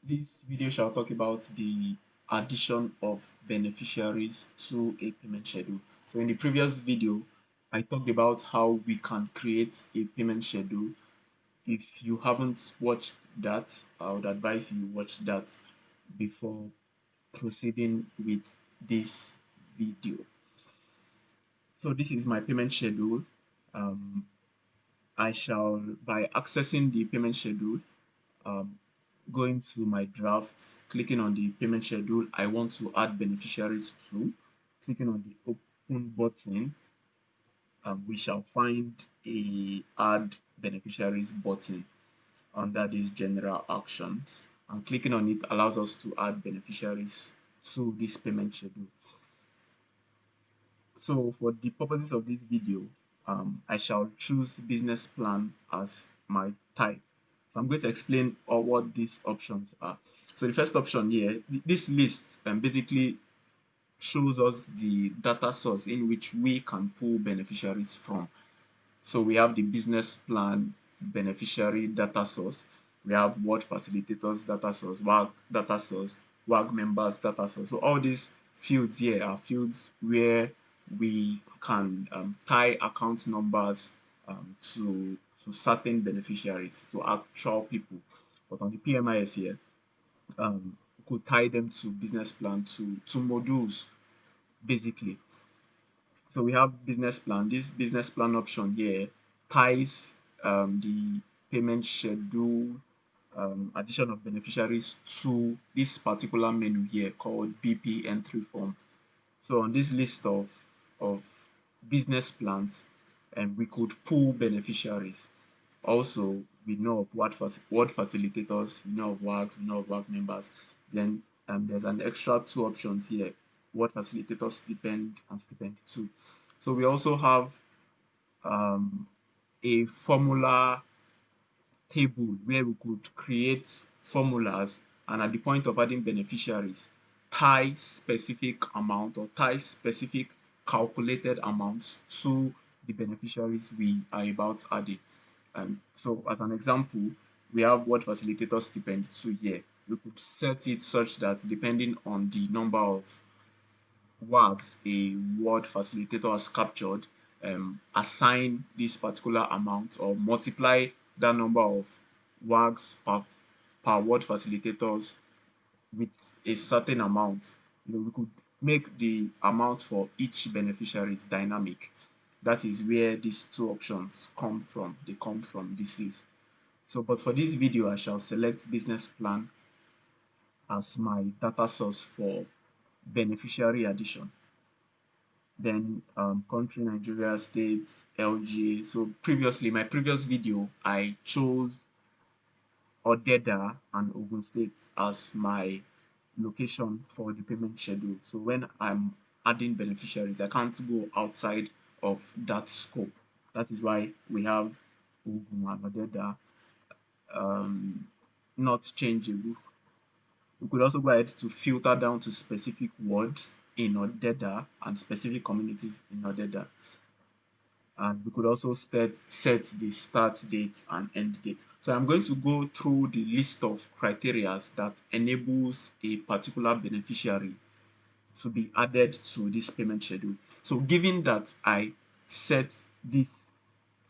This video shall talk about the addition of beneficiaries to a payment schedule. So in the previous video, I talked about how we can create a payment schedule. If you haven't watched that, I would advise you watch that before proceeding with this video. So this is my payment schedule. Um, by accessing the payment schedule, um, going to my drafts, clicking on the payment schedule I want to add beneficiaries to, clicking on the open button, we shall find a add beneficiaries button under these general actions, and clicking on it allows us to add beneficiaries to this payment schedule. So for the purposes of this video, I shall choose business plan as my type. So I'm going to explain what these options are. So the first option here, this list basically shows us the data source in which we can pull beneficiaries from. So we have the business plan beneficiary data source. We have ward facilitators data source, WAG data source, WAG members data source. So all these fields here are fields where we can tie account numbers to certain beneficiaries, to actual people. But on the PMIS here, we could tie them to business plan, to modules, basically. So we have business plan. This business plan option here ties the payment schedule, addition of beneficiaries to this particular menu here called BP entry form. So on this list of business plans, we could pull beneficiaries. Also, we know of ward facilitators, we know of WAGs, we know of WAG members. Then there's an extra two options here: ward facilitator stipend and stipend two. So we also have um, a formula table where we could create formulas, and at the point of adding beneficiaries, tie specific amount or tie specific calculated amounts to the beneficiaries we are about adding. So as an example, we have word facilitator stipend 2 here. We could set it such that depending on the number of WAGs a word facilitator has captured, assign this particular amount or multiply that number of WAGs per word facilitators with a certain amount. We could make the amount for each beneficiary is dynamic. That is where these two options come from. They come from this list. So, but for this video, I shall select business plan as my data source for beneficiary addition. Then country, Nigeria, states, LG. So previously, my previous video, I chose Odeda and Ogun State as my location for the payment schedule. So when I'm adding beneficiaries, I can't go outside of that scope. That is why we have Ogun and Odeda not changeable. We could also go ahead to filter down to specific words in Odeda and specific communities in Odeda. And we could also set the start date and end date. So I'm going to go through the list of criteria that enables a particular beneficiary to be added to this payment schedule. So given that I set this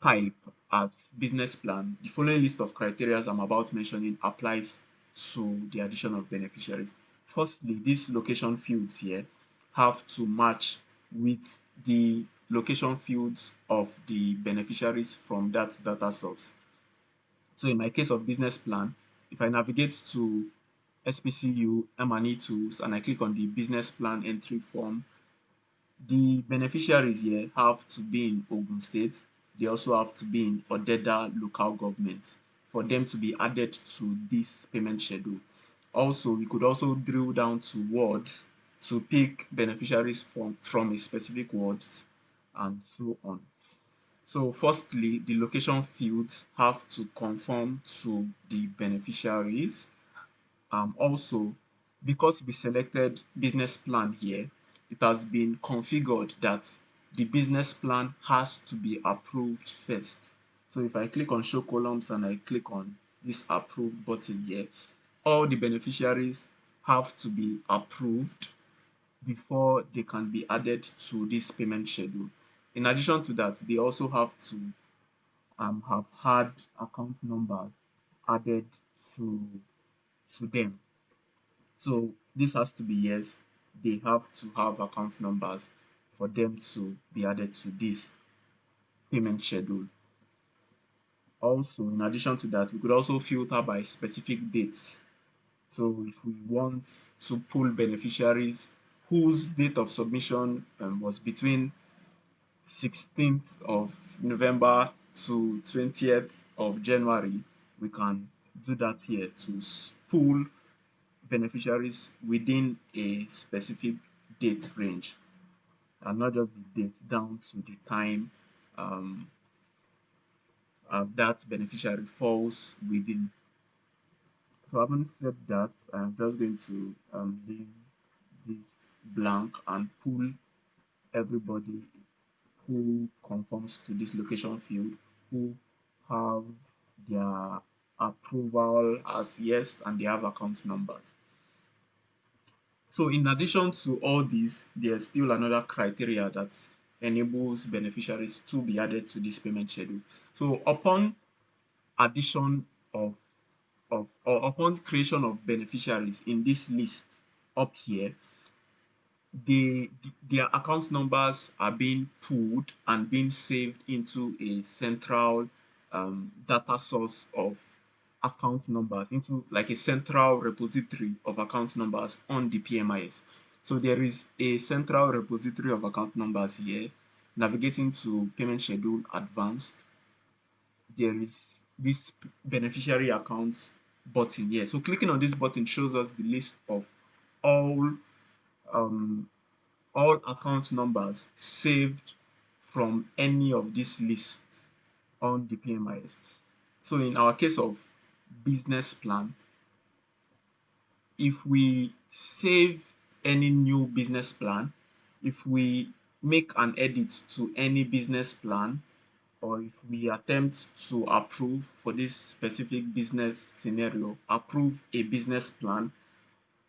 type as business plan, the following list of criteria I'm about mentioning applies to the addition of beneficiaries. Firstly, these location fields here have to match with the location fields of the beneficiaries from that data source. So in my case of business plan, if I navigate to SPCU, M&E tools, and I click on the business plan entry form, the beneficiaries here have to be in Ogun State. They also have to be in Odeda local government for them to be added to this payment schedule. Also, we could also drill down to wards to pick beneficiaries from a specific wards and so on. So firstly, the location fields have to conform to the beneficiaries. Also, because we selected business plan here, it has been configured that the business plan has to be approved first. So if I click on show columns and I click on this approve button here, all the beneficiaries have to be approved before they can be added to this payment schedule. In addition to that, they also have to have had account numbers added to them. So this has to be yes, they have to have account numbers for them to be added to this payment schedule. Also, in addition to that, we could also filter by specific dates. So if we want to pull beneficiaries whose date of submission was between 16th of November to 20th of January, we can do that here to pull beneficiaries within a specific date range, and not just the date, down to the time um, that beneficiary falls within. So having said that, I'm just going to leave this blank and pull everybody who conforms to this location field, who have their approval as yes and they have account numbers. So in addition to all this, there's still another criteria that enables beneficiaries to be added to this payment schedule. So upon addition or upon creation of beneficiaries in this list up here, their account numbers are being pulled and being saved into a central data source of account numbers, into like a central repository of account numbers on the PMIS. So there is a central repository of account numbers here. Navigating to payment schedule advanced, there is this beneficiary accounts button here. So clicking on this button shows us the list of all um, all account numbers saved from any of these lists on the PMIS. So in our case of business plan, if we save any new business plan, if we make an edit to any business plan, or if we attempt to approve for this specific business scenario, approve a business plan,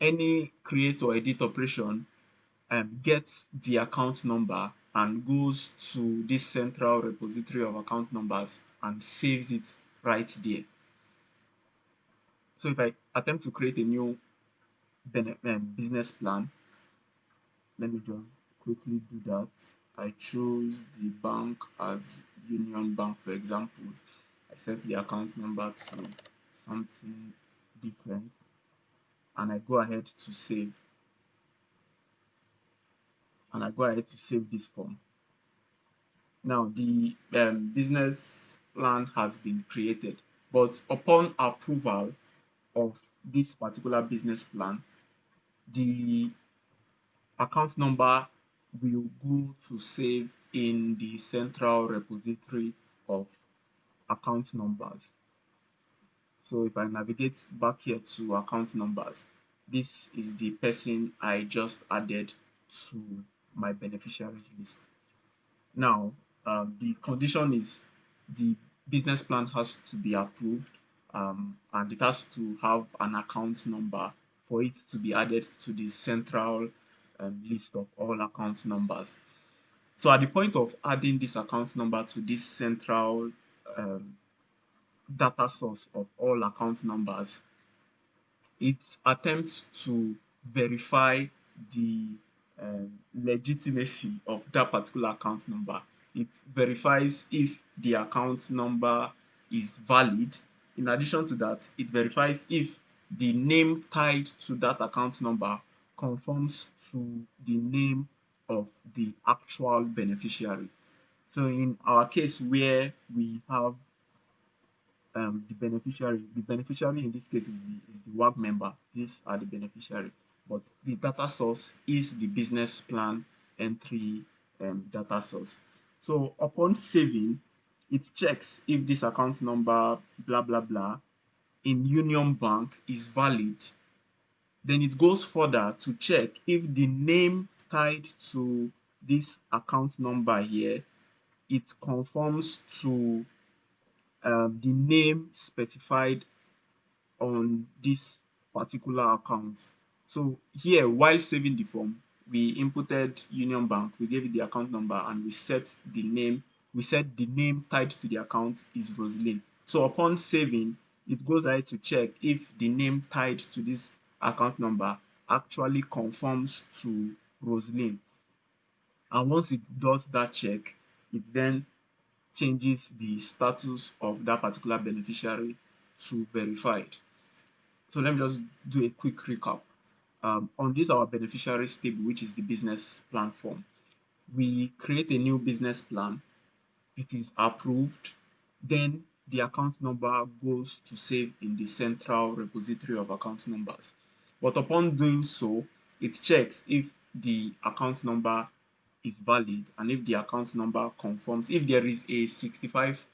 any create or edit operation gets the account number and goes to this central repository of account numbers and saves it right there. So if I attempt to create a new business plan, let me just quickly do that. I choose the bank as Union Bank, for example. I set the account number to something different and I go ahead to save. And I go ahead to save this form. Now the business plan has been created, but upon approval of this particular business plan, the account number will go to save in the central repository of account numbers. So if I navigate back here to account numbers, this is the person I just added to my beneficiaries list. Now, the condition is the business plan has to be approved and it has to have an account number for it to be added to the central list of all account numbers. So at the point of adding this account number to this central um, data source of all account numbers, it attempts to verify the legitimacy of that particular account number. It verifies if the account number is valid. In addition to that, it verifies if the name tied to that account number conforms to the name of the actual beneficiary. So in our case where we have the beneficiary in this case is the work member. These are the beneficiary, but the data source is the business plan entry data source. So upon saving, it checks if this account number blah blah blah in Union Bank is valid. Then it goes further to check if the name tied to this account number here, it conforms to the name specified on this particular account. So here, while saving the form, we inputted Union Bank, we gave it the account number, and we set the name. We said the name tied to the account is Roslyn. So upon saving, it goes ahead to check if the name tied to this account number actually conforms to Roslyn. And once it does that check, it then changes the status of that particular beneficiary to verified. So let me just do a quick recap. On this our beneficiaries table, which is the business plan form, we create a new business plan, it is approved, then the account number goes to save in the central repository of account numbers. But upon doing so, it checks if the account number is valid and if the account number conforms, if there is a 65%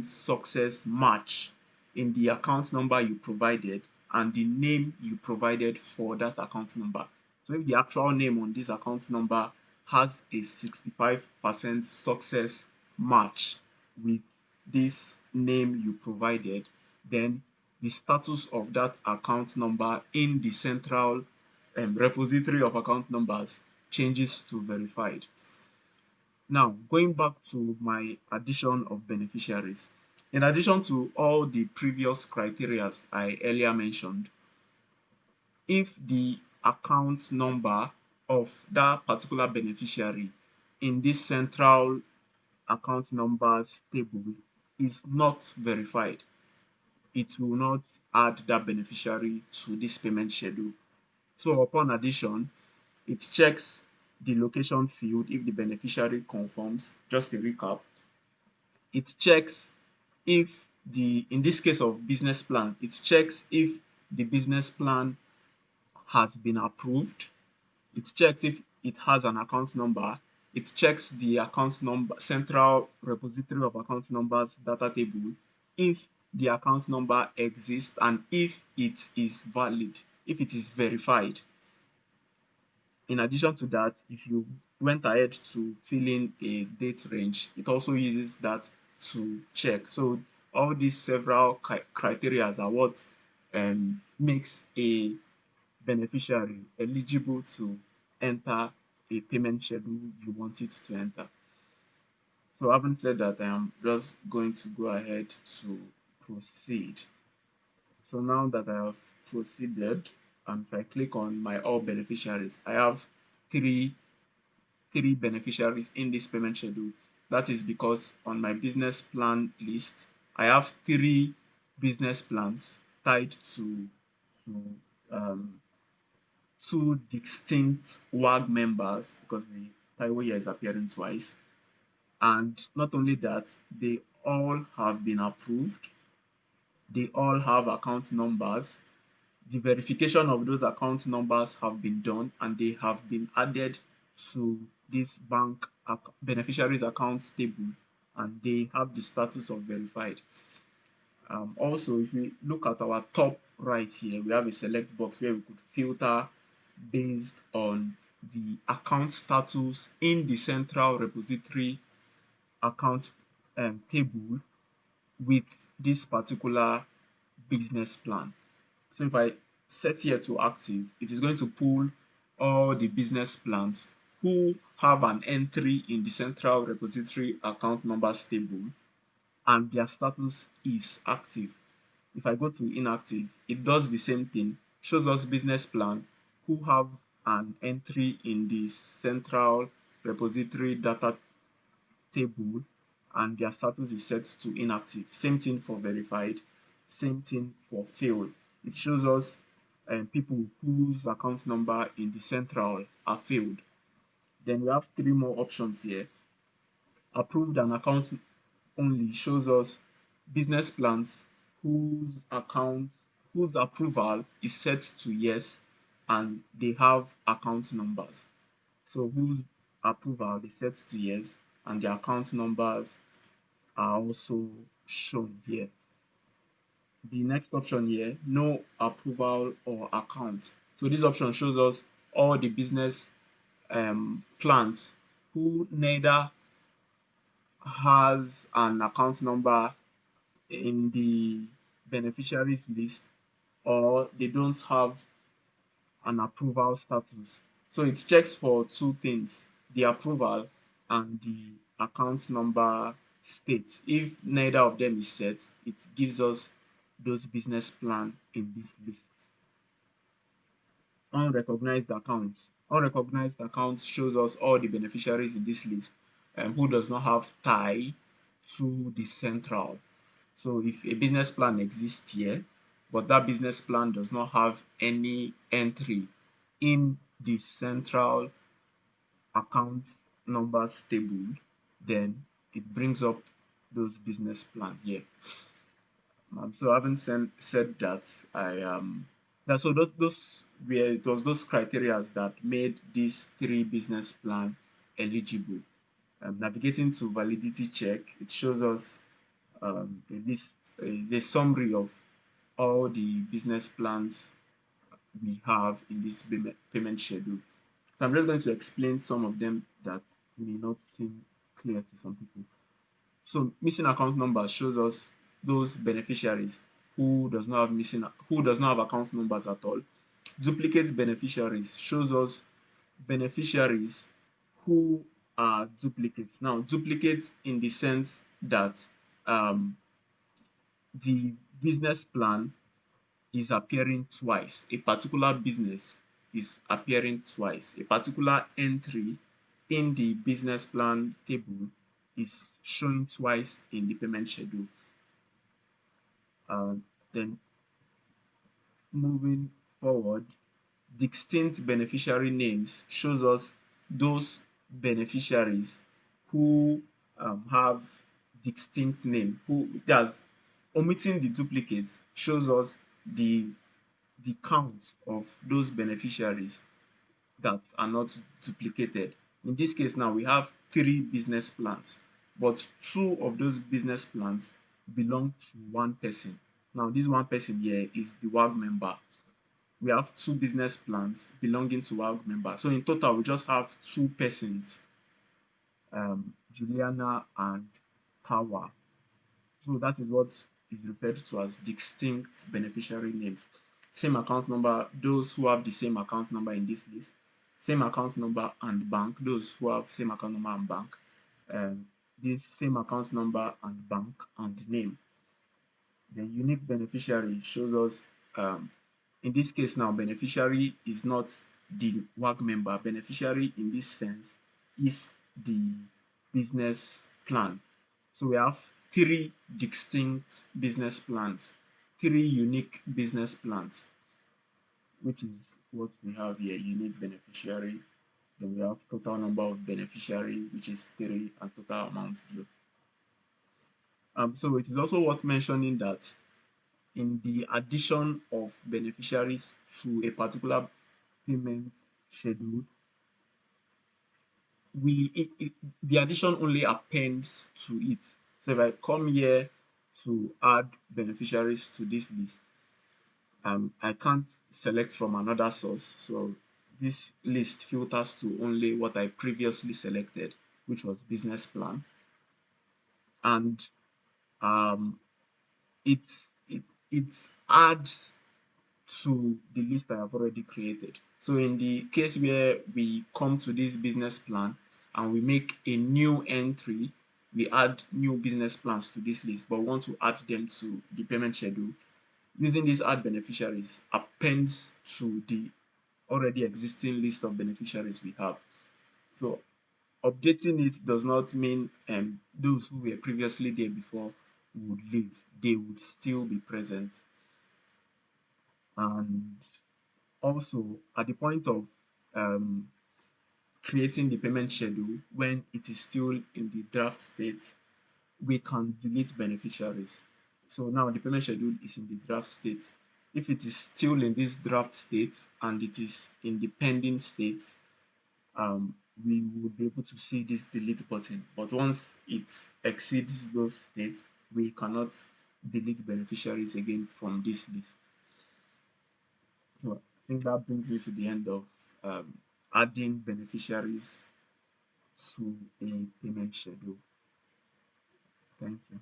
success match in the account number you provided and the name you provided for that account number. So if the actual name on this account number has a 65% success match with this name you provided, then the status of that account number in the central repository of account numbers changes to verified. Now, going back to my addition of beneficiaries, in addition to all the previous criteria I earlier mentioned, if the account number of that particular beneficiary in this central account numbers table is not verified, it will not add that beneficiary to this payment schedule. So upon addition, it checks the location field if the beneficiary conforms. Just a recap, it checks if in this case of business plan, it checks if the business plan has been approved. It checks if it has an account number. It checks the account number, central repository of account numbers data table, if the account number exists and if it is valid, if it is verified. In addition to that, if you went ahead to fill in a date range, it also uses that to check. So all these several criteria are what makes a beneficiary eligible to enter a payment schedule you want it to enter. So having said that, I am just going to go ahead to proceed. So now that I have proceeded, and if I click on my all beneficiaries, I have three beneficiaries in this payment schedule. That is because on my business plan list, I have three business plans tied to um, two distinct WAG members, because the Taiwo here is appearing twice. And not only that, they all have been approved. They all have account numbers. The verification of those account numbers have been done and they have been added to this bank beneficiaries accounts table, and they have the status of verified. Also, if we look at our top right here, we have a select box where we could filter based on the account status in the central repository account table with this particular business plan. So if I set here to active, it is going to pull all the business plans who have an entry in the central repository account numbers table and their status is active. If I go to inactive, it does the same thing, shows us business plan who have an entry in the central repository data table and their status is set to inactive. Same thing for verified, same thing for failed. It shows us people whose account number in the central are failed. Then we have three more options here. Approved and accounts only shows us business plans whose approval is set to yes and they have account numbers. So whose approval is set to yes and the account numbers are also shown here. The next option here, no approval or account. So this option shows us all the business plans who neither has an account number in the beneficiaries list or they don't have an approval status. So it checks for two things, the approval and the account number state. If neither of them is set, it gives us those business plan in this list. Unrecognized accounts. Unrecognized accounts shows us all the beneficiaries in this list who does not have tie to the central. So if a business plan exists here, but that business plan does not have any entry in the central account numbers table, then it brings up those business plan here. So having said that, I so those were it was those criteria that made these three business plan eligible. Navigating to validity check, it shows us a list, a summary of all the business plans we have in this payment schedule. So I'm just going to explain some of them that may not seem clear to some people. So missing account number shows us those beneficiaries who does not have account numbers at all. Duplicate beneficiaries shows us beneficiaries who are duplicates. Now, duplicates in the sense that um, the business plan is appearing twice. A particular business is appearing twice. A particular entry in the business plan table is showing twice in the payment schedule. Then moving forward, distinct beneficiary names shows us those beneficiaries who have distinct name. Who does omitting the duplicates shows us the count of those beneficiaries that are not duplicated. In this case now, we have three business plans, but two of those business plans belong to one person. Now, this one person here is the WAG member. We have two business plans belonging to WAG member. So in total, we just have two persons, Juliana and Kawa. So that is what is referred to as distinct beneficiary names. Same account number, those who have the same account number in this list. Same account number and bank, those who have same account number and bank. This same account number and bank and name. The unique beneficiary shows us, in this case now, beneficiary is not the work member. Beneficiary in this sense is the business plan. So we have three distinct business plans, three unique business plans, which is what we have here, unique beneficiary. Then we have total number of beneficiary, which is three, and total amount due. So it is also worth mentioning that in the addition of beneficiaries to a particular payment schedule, the addition only appends to it. So if I come here to add beneficiaries to this list, I can't select from another source. So this list filters to only what I previously selected, which was business plan, and um, it, it adds to the list I have already created. So in the case where we come to this business plan and we make a new entry, we add new business plans to this list, but we want to add them to the payment schedule. Using these add beneficiaries appends to the already existing list of beneficiaries we have. So updating it does not mean those who were previously there before would leave. They would still be present. And also, at the point of um, creating the payment schedule, when it is still in the draft state, we can delete beneficiaries. So now the payment schedule is in the draft state. If it is still in this draft state and it is in the pending state, we would be able to see this delete button. But once it exceeds those states, we cannot delete beneficiaries again from this list. So I think that brings me to the end of adding beneficiaries to a payment schedule. Thank you.